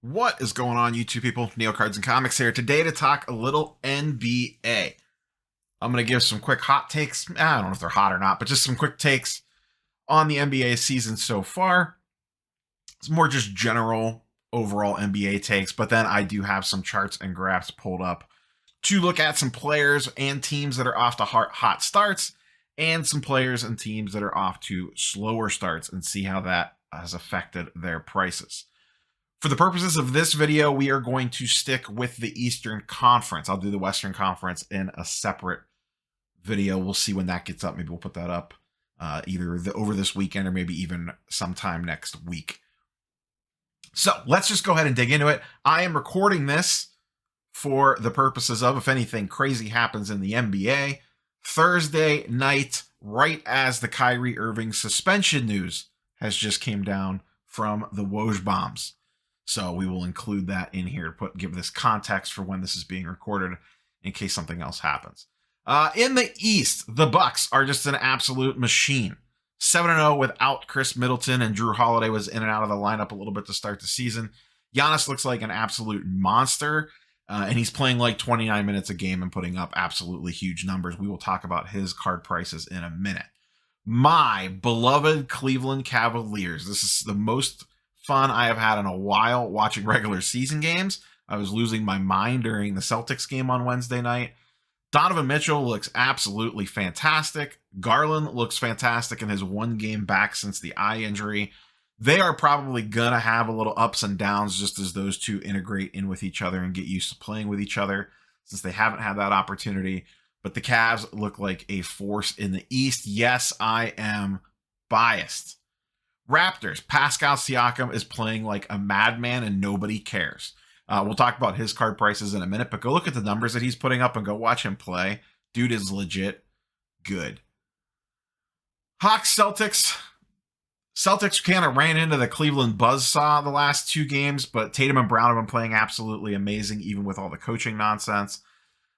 What is going on, YouTube people? Neo Cards and Comics here today to talk a little NBA. I'm going to give some quick hot takes. I don't know if they're hot or not, but just some quick takes on the NBA season so far. It's more just general overall NBA takes, but then I do have some charts and graphs pulled up to look at some players and teams that are off to hot starts and some players and teams that are off to slower starts and see how that has affected their prices. For the purposes of this video, we are going to stick with the Eastern Conference. I'll do the Western Conference in a separate video. We'll see when that gets up. Maybe we'll put that up either over this weekend or maybe even sometime next week. So let's just go ahead and dig into it. I am recording this for the purposes of, if anything crazy happens in the NBA, Thursday night, right as the Kyrie Irving suspension news has just came down from the Woj bombs. So we will include that in here to give this context for when this is being recorded in case something else happens. In the East, the Bucks are just an absolute machine. 7-0 without Chris Middleton, and Drew Holiday was in and out of the lineup a little bit to start the season. Giannis looks like an absolute monster, and he's playing like 29 minutes a game and putting up absolutely huge numbers. We will talk about his card prices in a minute. My beloved Cleveland Cavaliers. This is the most fun I have had in a while watching regular season games. I was losing my mind during the Celtics game on Wednesday night. Donovan Mitchell looks absolutely fantastic. Garland looks fantastic in his one game back since the eye injury. They are probably going to have a little ups and downs just as those two integrate in with each other and get used to playing with each other since they haven't had that opportunity. But the Cavs look like a force in the East. Yes, I am biased. Raptors, Pascal Siakam is playing like a madman and nobody cares. We'll talk about his card prices in a minute, but go look at the numbers that he's putting up and go watch him play. Dude is legit good. Hawks, Celtics. Celtics kind of ran into the Cleveland buzzsaw the last two games, but Tatum and Brown have been playing absolutely amazing, even with all the coaching nonsense.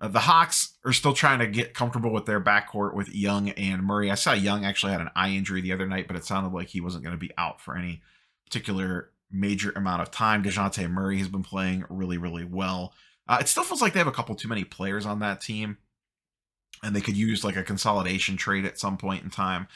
The Hawks are still trying to get comfortable with their backcourt with Young and Murray. I saw Young actually had an eye injury the other night, but it sounded like he wasn't going to be out for any particular major amount of time. DeJounte Murray has been playing really, really well. It still feels like they have a couple too many players on that team, and they could use like a consolidation trade at some point in time.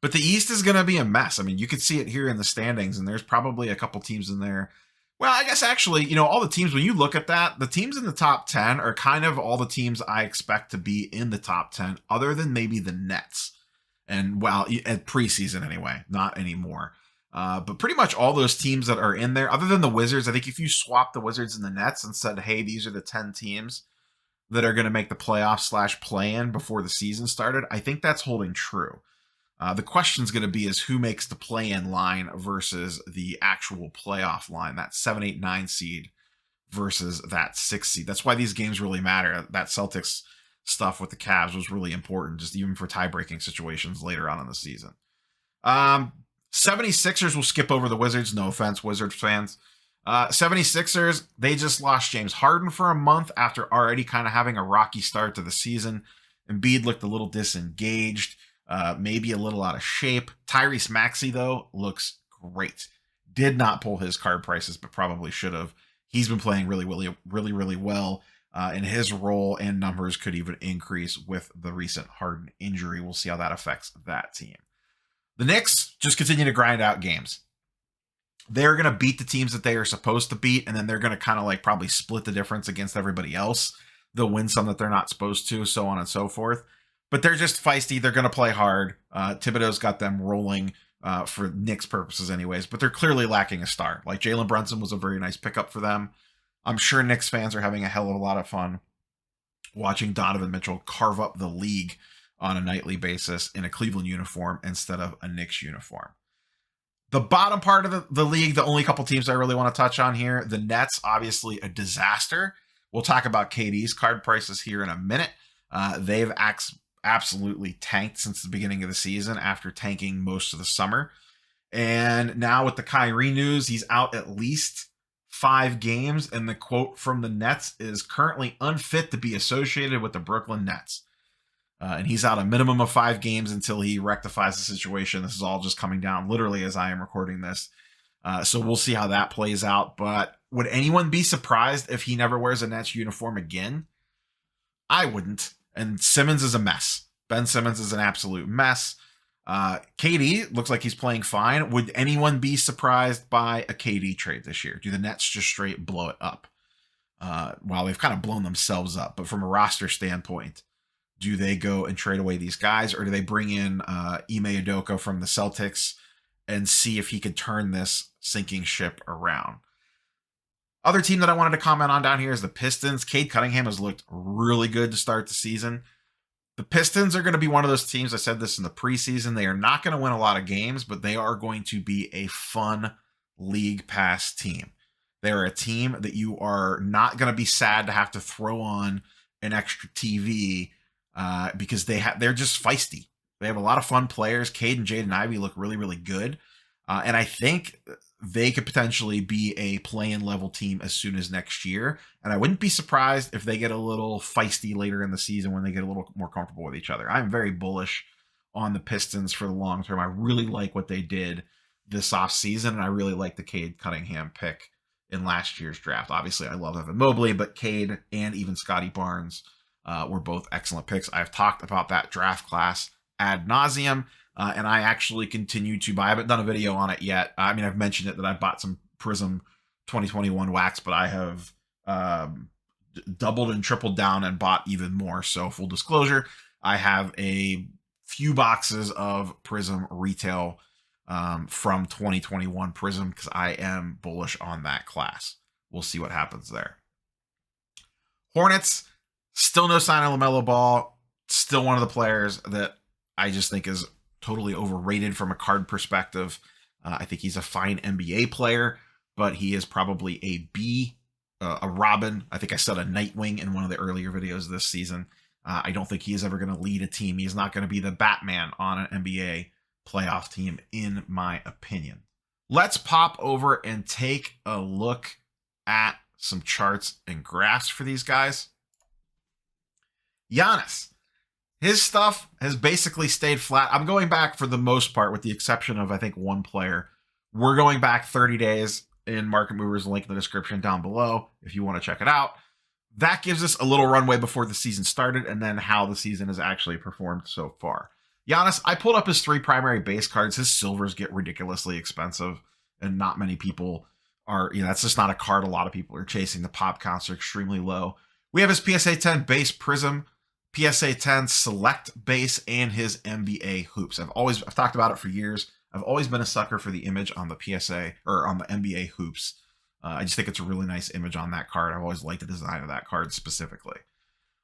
But the East is going to be a mess. I mean, you could see it here in the standings, and there's probably a couple teams in there. Well, I guess actually, all the teams, when you look at that, the teams in the top 10 are kind of all the teams I expect to be in the top 10, other than maybe the Nets. And, well, at preseason anyway, not anymore. But pretty much all those teams that are in there, other than the Wizards, I think if you swap the Wizards and the Nets and said, hey, these are the 10 teams that are going to make the playoffs / play-in before the season started, I think that's holding true. The question is going to be is who makes the play-in line versus the actual playoff line, that 7, 8, 9 seed versus that 6 seed. That's why these games really matter. That Celtics stuff with the Cavs was really important, just even for tie-breaking situations later on in the season. 76ers will skip over the Wizards. No offense, Wizards fans. 76ers, they just lost James Harden for a month after already kind of having a rocky start to the season. Embiid looked a little disengaged. Maybe a little out of shape. Tyrese Maxey, though, looks great. Did not pull his card prices, but probably should have. He's been playing really well. And his role and numbers could even increase with the recent Harden injury. We'll see how that affects that team. The Knicks just continue to grind out games. They're going to beat the teams that they are supposed to beat, and then they're going to kind of like probably split the difference against everybody else. They'll win some that they're not supposed to, so on and so forth. But they're just feisty. They're going to play hard. Thibodeau's got them rolling for Knicks purposes anyways, but they're clearly lacking a star. Like Jalen Brunson was a very nice pickup for them. I'm sure Knicks fans are having a hell of a lot of fun watching Donovan Mitchell carve up the league on a nightly basis in a Cleveland uniform instead of a Knicks uniform. The bottom part of the league, the only couple teams I really want to touch on here, the Nets, obviously a disaster. We'll talk about KD's card prices here in a minute. They've absolutely tanked since the beginning of the season after tanking most of the summer. And now with the Kyrie news, he's out at least 5 games. And the quote from the Nets is currently unfit to be associated with the Brooklyn Nets. And he's out a minimum of 5 games until he rectifies the situation. This is all just coming down literally as I am recording this. So we'll see how that plays out. But would anyone be surprised if he never wears a Nets uniform again? I wouldn't. And Simmons is a mess. Ben Simmons is an absolute mess. KD looks like he's playing fine. Would anyone be surprised by a KD trade this year? Do the Nets just straight blow it up? Well, they've kind of blown themselves up, but from a roster standpoint, do they go and trade away these guys, or do they bring in Ime Udoka from the Celtics and see if he could turn this sinking ship around? Other team that I wanted to comment on down here is the Pistons. Cade Cunningham has looked really good to start the season. The Pistons are going to be one of those teams, I said this in the preseason, they are not going to win a lot of games, but they are going to be a fun league pass team. They're a team that you are not going to be sad to have to throw on an extra TV because they're just feisty. They have a lot of fun players. Cade and Jaden Ivey look really, really good. And I think they could potentially be a play-in level team as soon as next year. And I wouldn't be surprised if they get a little feisty later in the season when they get a little more comfortable with each other. I'm very bullish on the Pistons for the long term. I really like what they did this offseason, and I really like the Cade Cunningham pick in last year's draft. Obviously, I love Evan Mobley, but Cade and even Scotty Barnes were both excellent picks. I've talked about that draft class ad nauseum. And I actually continue to buy. I haven't done a video on it yet. I mean, I've mentioned it that I bought some Prism 2021 wax, but I have doubled and tripled down and bought even more. So full disclosure, I have a few boxes of Prism retail from 2021 Prism because I am bullish on that class. We'll see what happens there. Hornets, still no sign of LaMelo Ball. Still one of the players that I just think is totally overrated from a card perspective. I think he's a fine NBA player, but he is probably a B, a Robin. I think I said a Nightwing in one of the earlier videos this season. I don't think he is ever going to lead a team. He's not going to be the Batman on an NBA playoff team, in my opinion. Let's pop over and take a look at some charts and graphs for these guys. Giannis. His stuff has basically stayed flat. I'm going back for the most part, with the exception of, I think, one player. We're going back 30 days in Market Movers, link in the description down below if you want to check it out. That gives us a little runway before the season started and then how the season has actually performed so far. Giannis, I pulled up his 3 primary base cards. His silvers get ridiculously expensive, and not many people are, that's just not a card a lot of people are chasing. The pop counts are extremely low. We have his PSA 10 base Prism, PSA 10 select base, and his NBA hoops. I've talked about it for years. I've always been a sucker for the image on the PSA or on the NBA hoops. I just think it's a really nice image on that card. I've always liked the design of that card specifically.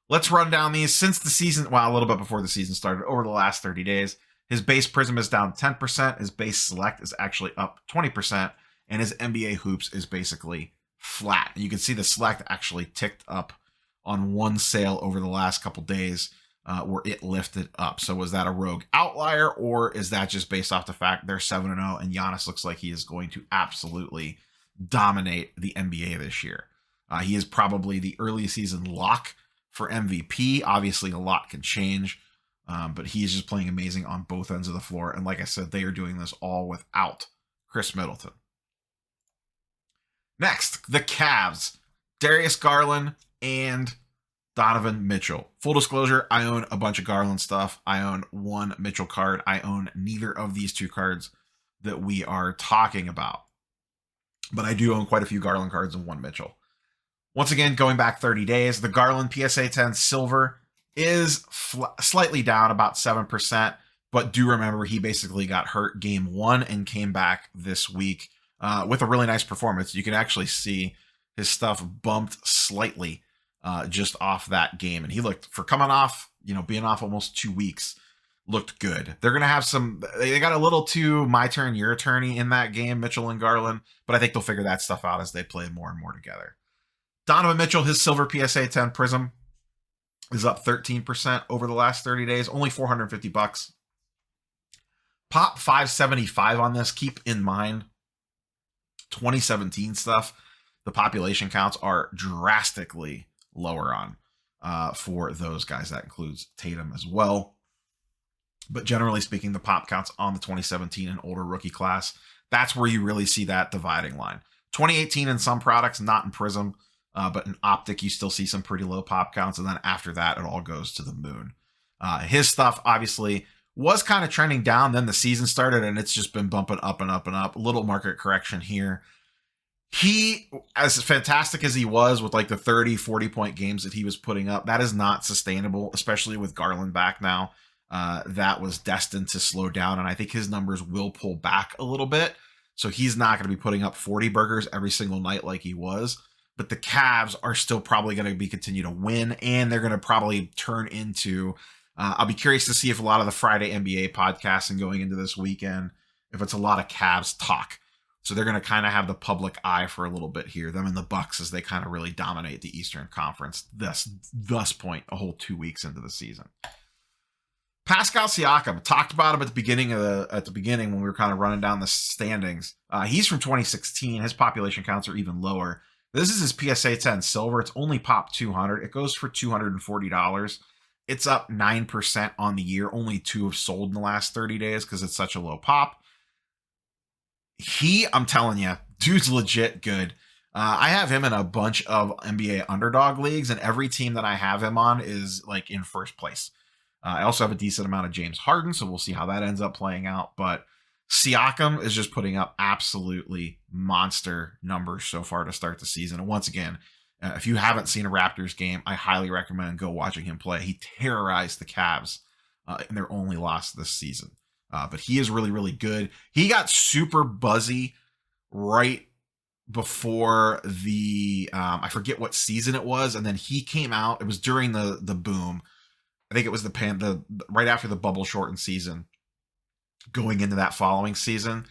Let's run down these since the season, well, a little bit before the season started, over the last 30 days. His base Prism is down 10%. His base select is actually up 20%. And his NBA hoops is basically flat. And you can see the select actually ticked up on one sale over the last couple days where it lifted up. So was that a rogue outlier, or is that just based off the fact they're 7-0 and Giannis looks like he is going to absolutely dominate the NBA this year? He is probably the early season lock for MVP. Obviously, a lot can change, but he is just playing amazing on both ends of the floor. And like I said, they are doing this all without Chris Middleton. Next, the Cavs. Darius Garland and Donovan Mitchell. Full disclosure, I own a bunch of Garland stuff. I own one Mitchell card. I own neither of these 2 cards that we are talking about. But I do own quite a few Garland cards and one Mitchell. Once again, going back 30 days, the Garland PSA 10 silver is slightly down, about 7%. But do remember, he basically got hurt game 1 and came back this week with a really nice performance. You can actually see his stuff bumped slightly just off that game. And he looked, for coming off, being off almost 2 weeks, looked good. They're going to have they got a little too my turn, your attorney in that game, Mitchell and Garland, but I think they'll figure that stuff out as they play more and more together. Donovan Mitchell, his silver PSA 10 Prism is up 13% over the last 30 days, only $450. Pop 575 on this. Keep in mind, 2017 stuff, the population counts are drastically lower on for those guys. That includes Tatum as well. But generally speaking, the pop counts on the 2017 and older rookie class, that's where you really see that dividing line. 2018 in some products, not in Prism, but in Optic, you still see some pretty low pop counts. And then after that, it all goes to the moon. His stuff, obviously, was kind of trending down. Then the season started, and it's just been bumping up and up and up. A little market correction here. He, as fantastic as he was with like the 30, 40-point games that he was putting up, that is not sustainable, especially with Garland back now. That was destined to slow down, and I think his numbers will pull back a little bit. So he's not going to be putting up 40 burgers every single night like he was. But the Cavs are still probably going to be continue to win, and they're going to probably turn into. I'll be curious to see if a lot of the Friday NBA podcasts and going into this weekend, if it's a lot of Cavs talk. So they're going to kind of have the public eye for a little bit here. Them and the Bucks as they kind of really dominate the Eastern Conference. Thus point a whole 2 weeks into the season. Pascal Siakam, talked about him at the beginning when we were kind of running down the standings. He's from 2016. His population counts are even lower. This is his PSA 10 silver. It's only popped 200. It goes for $240. It's up 9% on the year. Only 2 have sold in the last 30 days because it's such a low pop. I'm telling you, dude's legit good. I have him in a bunch of NBA underdog leagues, and every team that I have him on is like in first place. I also have a decent amount of James Harden, so we'll see how that ends up playing out. But Siakam is just putting up absolutely monster numbers so far to start the season. And once again, if you haven't seen a Raptors game, I highly recommend go watching him play. He terrorized the Cavs in their only loss this season. But he is really, really good. He got super buzzy right before the, I forget what season it was. And then he came out. It was during the boom. I think it was right after the bubble shortened season going into that following season.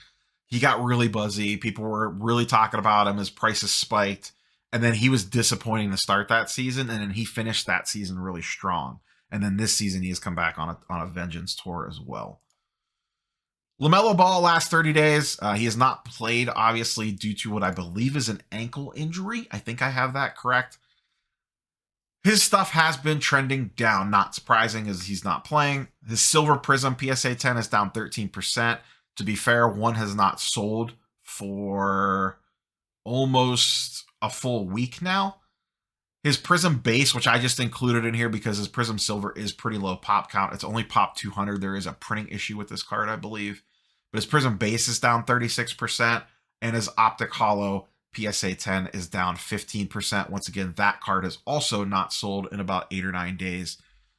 He got really buzzy. People were really talking about him. His prices spiked. And then he was disappointing to start that season. And then he finished that season really strong. And then this season, he has come back on a vengeance tour as well. LaMelo Ball last 30 days. He has not played, obviously, due to what I believe is an ankle injury. I think I have that correct. His stuff has been trending down. Not surprising as he's not playing. His Silver Prism PSA 10 is down 13%. To be fair, one has not sold for almost a full week now. His Prism Base, which I just included in here because his Prism Silver is pretty low pop count. It's only popped 200. There is a printing issue with this card, I believe. But his Prism Base is down 36%. And his Optic Hollow PSA 10 is down 15%. Once again, that card is also not sold in about 8 or 9 days.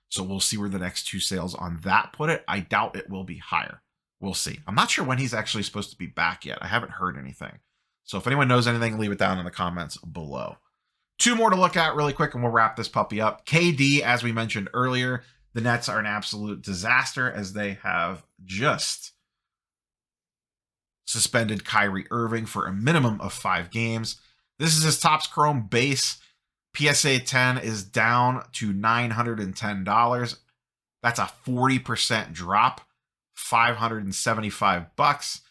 So we'll see where the next 2 sales on that put it. I doubt it will be higher. We'll see. I'm not sure when he's actually supposed to be back yet. I haven't heard anything. So if anyone knows anything, leave it down in the comments below. 2 more to look at really quick, and we'll wrap this puppy up. KD, as we mentioned earlier, the Nets are an absolute disaster as they have just suspended Kyrie Irving for a minimum of 5 games. This is his Topps Chrome base. PSA 10 is down to $910. That's a 40% drop, $575.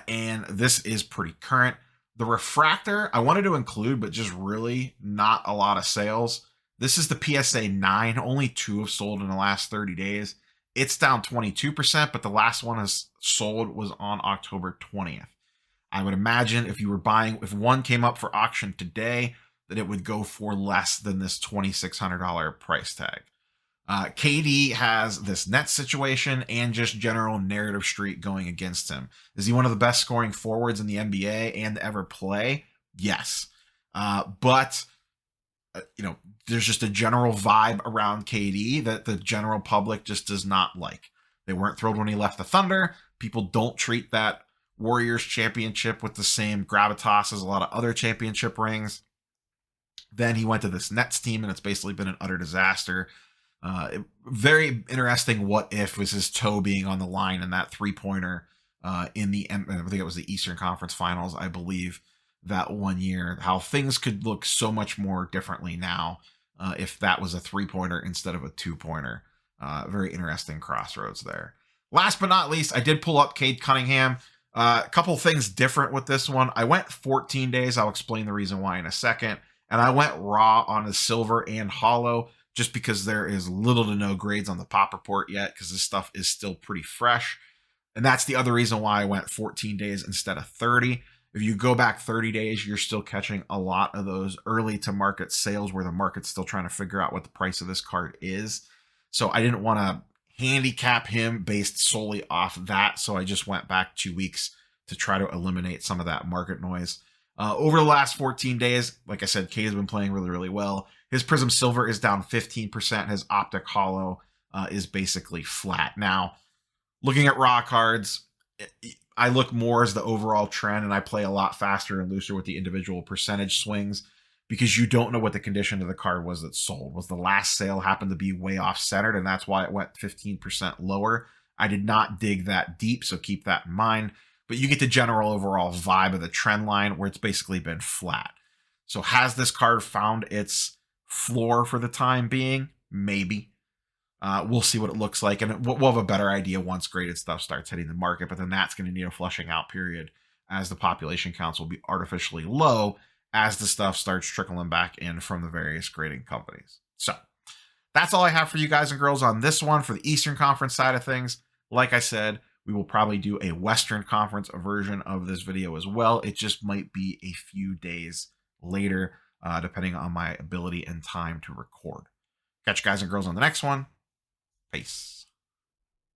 And this is pretty current. The refractor, I wanted to include, but just really not a lot of sales. This is the PSA 9. Only 2 have sold in the last 30 days. It's down 22%, but the last one has sold was on October 20th. I would imagine if you were buying, if one came up for auction today, that it would go for less than this $2,600 price tag. KD has this net situation and just general narrative streak going against him. Is he one of the best scoring forwards in the NBA and ever play? Yes. But there's just a general vibe around KD that the general public just does not like. They weren't thrilled when he left the Thunder. People don't treat that Warriors championship with the same gravitas as a lot of other championship rings. Then he went to this Nets team, and it's basically been an utter disaster. Very interesting what if was his toe being on the line in that 3-pointer in the, I think it was the Eastern Conference Finals, I believe, that one year, how things could look so much more differently now if that was a 3-pointer instead of a 2-pointer. Very interesting crossroads there. Last but not least, I did pull up Cade Cunningham. A couple things different with this one. I went 14 days. I'll explain the reason why in a second. And I went raw on the silver and hollow just because there is little to no grades on the pop report yet because this stuff is still pretty fresh. And that's the other reason why I went 14 days instead of 30. If you go back 30 days, you're still catching a lot of those early to market sales where the market's still trying to figure out what the price of this card is. So I didn't want to handicap him based solely off that. So I just went back 2 weeks to try to eliminate some of that market noise. Over the last 14 days, like I said, Cade has been playing really, really well. His Prism Silver is down 15%. His Optic Hollow is basically flat. Now, looking at raw cards, I look more as the overall trend, and I play a lot faster and looser with the individual percentage swings because you don't know what the condition of the card was that sold. Was the last sale happened to be way off centered, and that's why it went 15% lower. I did not dig that deep, so keep that in mind. But you get the general overall vibe of the trend line where it's basically been flat. So has this card found its floor for the time being? Maybe. We'll see what it looks like, and we'll have a better idea once graded stuff starts hitting the market, but then that's going to need a flushing out period as the population counts will be artificially low as the stuff starts trickling back in from the various grading companies. So that's all I have for you guys and girls on this one for the Eastern Conference side of things. Like I said, we will probably do a Western Conference version of this video as well. It just might be a few days later, depending on my ability and time to record. Catch you guys and girls on the next one. Peace.